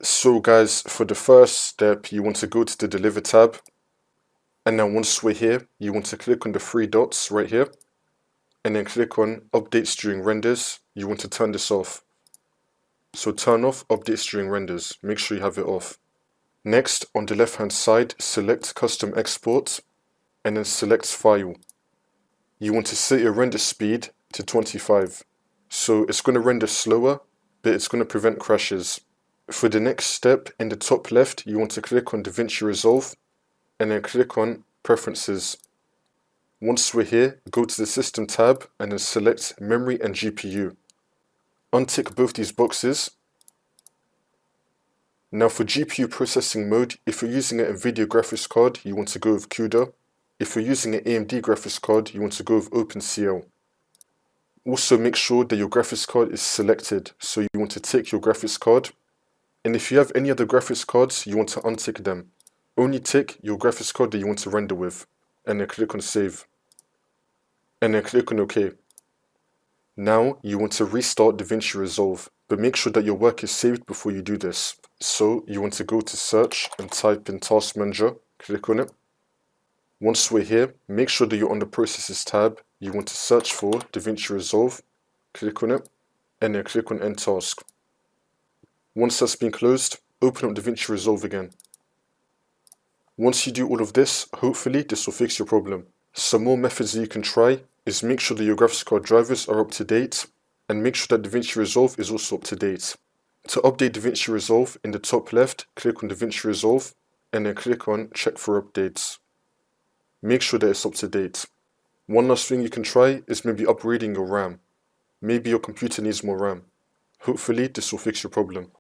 So guys, for the first step, you want to go to the Deliver tab, and then once we're here, you want to click on the three dots right here, and then click on Updates during renders. You want to turn this off. So turn off Updates during renders, make sure you have it off. Next, on the left hand side, select Custom Export, and then select File. You want to set your render speed to 25. So it's going to render slower, but it's going to prevent crashes. For the next step, in the top left, you want to click on DaVinci Resolve, and then click on Preferences. Once we're here, go to the System tab, and then select Memory and GPU. Untick both these boxes. Now for GPU processing mode, if you're using an NVIDIA graphics card, you want to go with CUDA. If you're using an AMD graphics card, you want to go with OpenCL. Also make sure that your graphics card is selected, so you want to tick your graphics card. And if you have any other graphics cards, you want to untick them. Only tick your graphics card that you want to render with, and then click on Save. And then click on OK. Now you want to restart DaVinci Resolve, but make sure that your work is saved before you do this. So you want to go to Search and type in Task Manager, click on it. Once we're here, make sure that you're on the Processes tab. You want to search for DaVinci Resolve, click on it, and then click on End Task. Once that's been closed, open up DaVinci Resolve again. Once you do all of this, hopefully this will fix your problem. Some more methods that you can try is make sure that your graphics card drivers are up to date, and make sure that DaVinci Resolve is also up to date. To update DaVinci Resolve, in the top left, click on DaVinci Resolve, and then click on Check for Updates. Make sure that it's up to date. One last thing you can try is maybe upgrading your RAM. Maybe your computer needs more RAM. Hopefully this will fix your problem.